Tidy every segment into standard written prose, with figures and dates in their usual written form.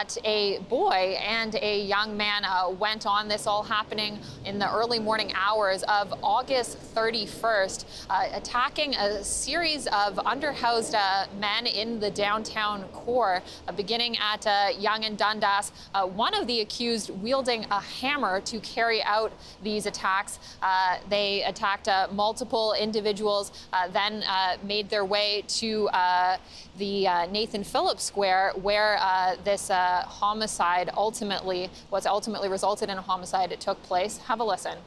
that a boy and a young man went on. This all happening in the early morning hours of August 31st, attacking a series of underhoused men in the downtown core, beginning at Yonge and Dundas. One of the accused wielding a hammer to carry out these attacks. They attacked multiple individuals, then made their way to the Nathan Phillips Square, where this homicide ultimately resulted in a homicide. It took place. Have a listen.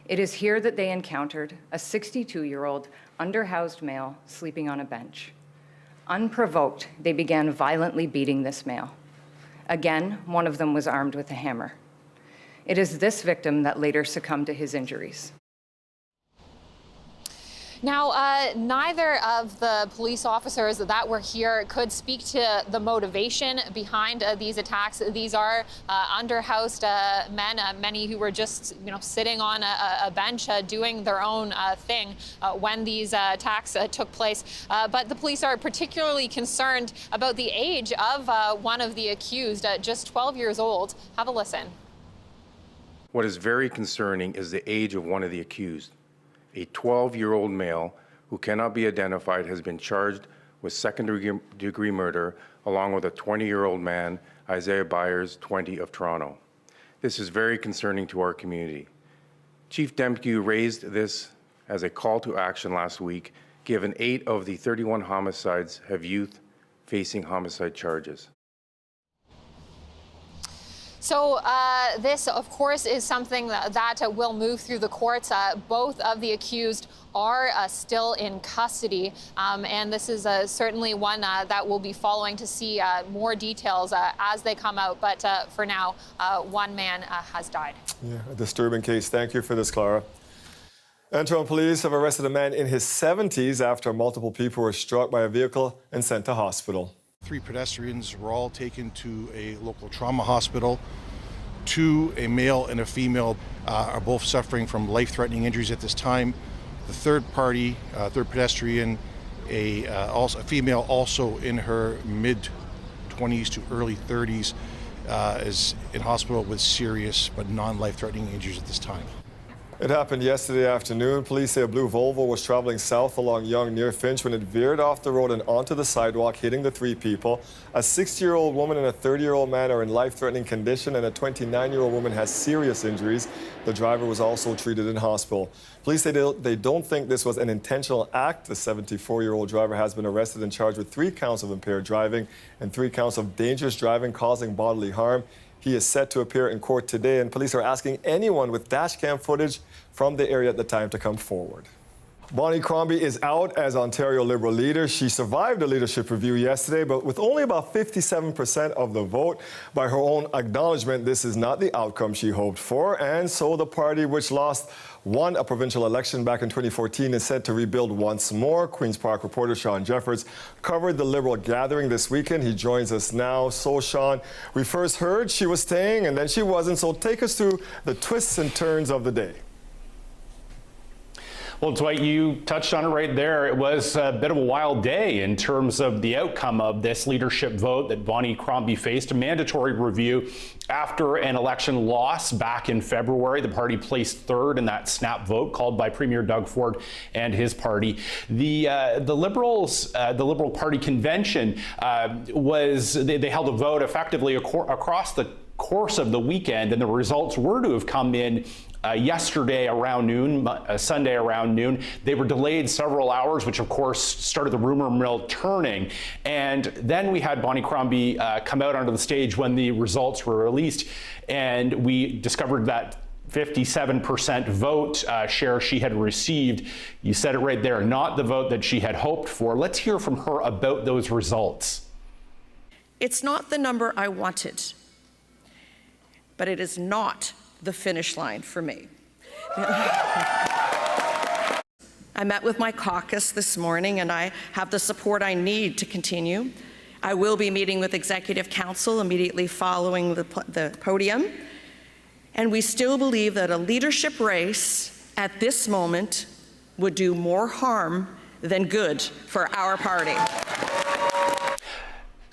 It is here that they encountered a 62-year-old underhoused male sleeping on a bench. Unprovoked, they began violently beating this male. Again, one of them was armed with a hammer. It is this victim that later succumbed to his injuries. Now, neither of the police officers that were here could speak to the motivation behind these attacks. These are underhoused men, many who were just, sitting on a bench doing their own thing when these attacks took place. But the police are particularly concerned about the age of one of the accused, just 12 years old. Have a listen. What is very concerning is the age of one of the accused. A 12-year-old male who cannot be identified has been charged with second-degree murder, along with a 20-year-old man, Isaiah Byers, 20, of Toronto. This is very concerning to our community. Chief Demke raised this as a call to action last week, given 8 of the 31 homicides have youth facing homicide charges. So this, of course, is something that will move through the courts. Both of the accused are still in custody, and this is certainly one that we'll be following to see more details as they come out. But for now, one man has died. Yeah, a disturbing case. Thank you for this, Clara. And Toronto police have arrested a man in his 70s after multiple people were struck by a vehicle and sent to hospital. 3 pedestrians were all taken to a local trauma hospital. 2, a male and a female, are both suffering from life-threatening injuries at this time. The third pedestrian, a female also in her mid-20s to early 30s, is in hospital with serious but non-life-threatening injuries at this time. It happened yesterday afternoon. Police say a blue Volvo was traveling south along Yonge near Finch when it veered off the road and onto the sidewalk, hitting the 3 people. A 60-year-old woman and a 30-year-old man are in life-threatening condition, and a 29-year-old woman has serious injuries. The driver was also treated in hospital. Police say they don't think this was an intentional act. The 74-year-old driver has been arrested and charged with 3 counts of impaired driving and 3 counts of dangerous driving causing bodily harm. He is set to appear in court today, and police are asking anyone with dashcam footage from the area at the time to come forward. Bonnie Crombie is out as Ontario Liberal leader. She survived a leadership review yesterday, but with only about 57% of the vote. By her own acknowledgement, this is not the outcome she hoped for, and so the party, which won a provincial election back in 2014, is set to rebuild once more. Queen's Park reporter Sean Jeffords covered the Liberal gathering this weekend. He joins us now. So, Sean, we first heard she was staying and then she wasn't, so take us through the twists and turns of the day. Well, Dwight, you touched on it right there. It was a bit of a wild day in terms of the outcome of this leadership vote that Bonnie Crombie faced, a mandatory review after an election loss back in February. The party placed 3rd in that snap vote called by Premier Doug Ford and his party. The Liberals, the Liberal Party convention they held a vote effectively across the course of the weekend, and the results were to have come in yesterday around noon, Sunday around noon. They were delayed several hours, which of course started the rumor mill turning. And then we had Bonnie Crombie come out onto the stage when the results were released, and we discovered that 57% vote share she had received. You said it right there, not the vote that she had hoped for. Let's hear from her about those results. It's not the number I wanted, but it is not the finish line for me. I met with my caucus this morning, and I have the support I need to continue. I will be meeting with Executive Council immediately following the podium, and we still believe that a leadership race at this moment would do more harm than good for our party.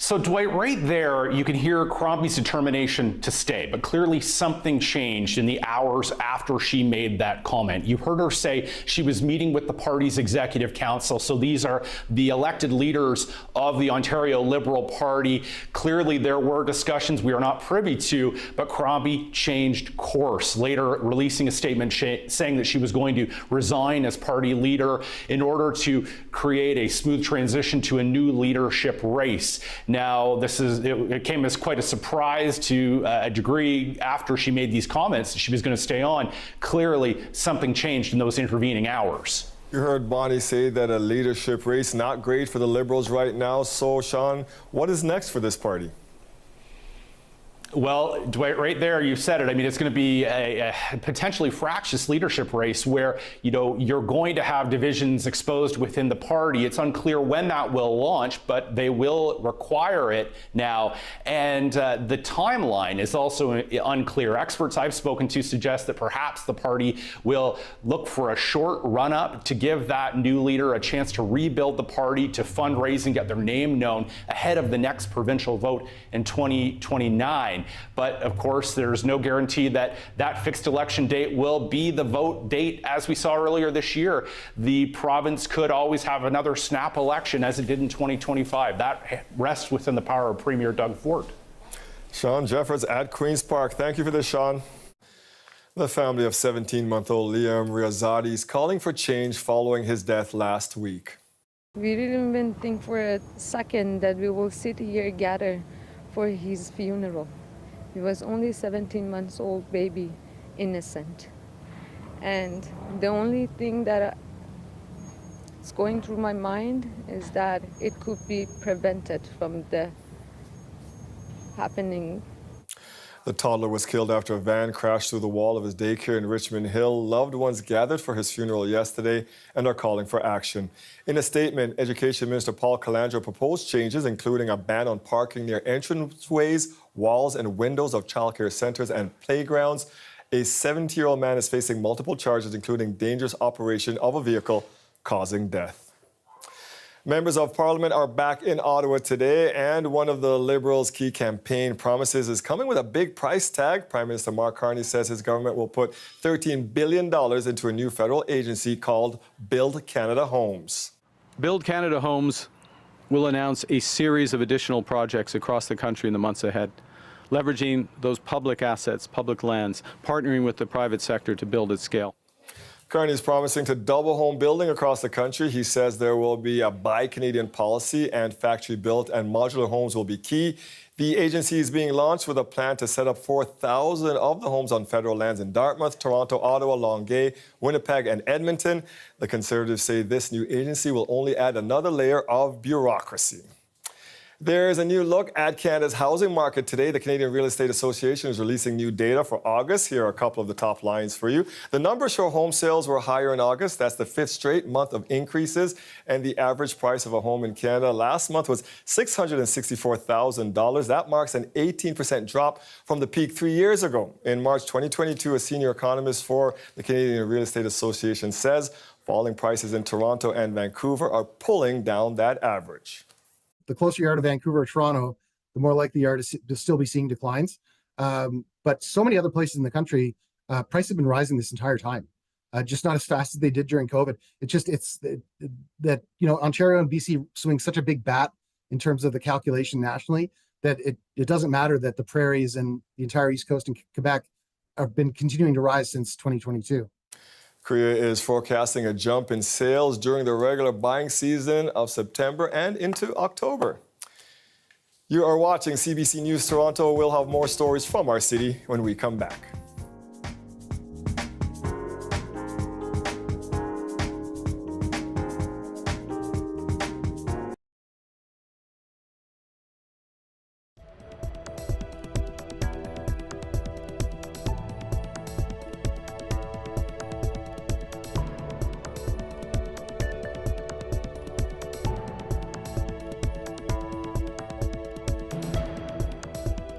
So Dwight, right there, you can hear Crombie's determination to stay, but clearly something changed in the hours after she made that comment. You heard her say she was meeting with the party's executive council. So these are the elected leaders of the Ontario Liberal Party. Clearly there were discussions we are not privy to, but Crombie changed course, later releasing a statement saying that she was going to resign as party leader in order to create a smooth transition to a new leadership race. Now, it came as quite a surprise to a degree after she made these comments that she was going to stay on. Clearly, something changed in those intervening hours. You heard Bonnie say that a leadership race not great for the Liberals right now. So, Sean, what is next for this party? Well, Dwight, right there, you said it. I mean, it's going to be a potentially fractious leadership race where, you're going to have divisions exposed within the party. It's unclear when that will launch, but they will require it now. And the timeline is also unclear. Experts I've spoken to suggest that perhaps the party will look for a short run-up to give that new leader a chance to rebuild the party, to fundraise and get their name known ahead of the next provincial vote in 2029. But of course, there's no guarantee that that fixed election date will be the vote date. As we saw earlier this year, the province could always have another snap election as it did in 2025. That rests within the power of Premier Doug Ford. Sean Jeffords at Queen's Park. Thank you for this, Sean. The family of 17-month-old Liam Riazadi is calling for change following his death last week. We didn't even think for a second that we will sit here together for his funeral. He was only 17 months old baby, innocent. And the only thing that is going through my mind is that it could be prevented from the happening. The toddler was killed after a van crashed through the wall of his daycare in Richmond Hill. Loved ones gathered for his funeral yesterday and are calling for action. In a statement, Education Minister Paul Calandra proposed changes, including a ban on parking near entranceways, walls and windows of childcare centres and playgrounds. A 70-year-old man is facing multiple charges, including dangerous operation of a vehicle causing death. Members of Parliament are back in Ottawa today, and one of the Liberals' key campaign promises is coming with a big price tag. Prime Minister Mark Carney says his government will put $13 billion into a new federal agency called Build Canada Homes. Build Canada Homes will announce a series of additional projects across the country in the months ahead, leveraging those public assets, public lands, partnering with the private sector to build at scale. Carney is promising to double home building across the country. He says there will be a Buy Canadian policy and factory-built and modular homes will be key. The agency is being launched with a plan to set up 4,000 of the homes on federal lands in Dartmouth, Toronto, Ottawa, Longueuil, Winnipeg, and Edmonton. The Conservatives say this new agency will only add another layer of bureaucracy. There is a new look at Canada's housing market today. The Canadian Real Estate Association is releasing new data for August. Here are a couple of the top lines for you. The numbers show home sales were higher in August. That's the 5th straight month of increases. And the average price of a home in Canada last month was $664,000. That marks an 18% drop from the peak 3 years ago. In March 2022, a senior economist for the Canadian Real Estate Association says falling prices in Toronto and Vancouver are pulling down that average. The closer you are to Vancouver or Toronto, the more likely you are to still be seeing declines. But so many other places in the country, prices have been rising this entire time, just not as fast as they did during COVID. It's that Ontario and BC swing such a big bat in terms of the calculation nationally that it doesn't matter that the prairies and the entire East Coast and Quebec have been continuing to rise since 2022. CREA is forecasting a jump in sales during the regular buying season of September and into October. You are watching CBC News Toronto. We'll have more stories from our city when we come back.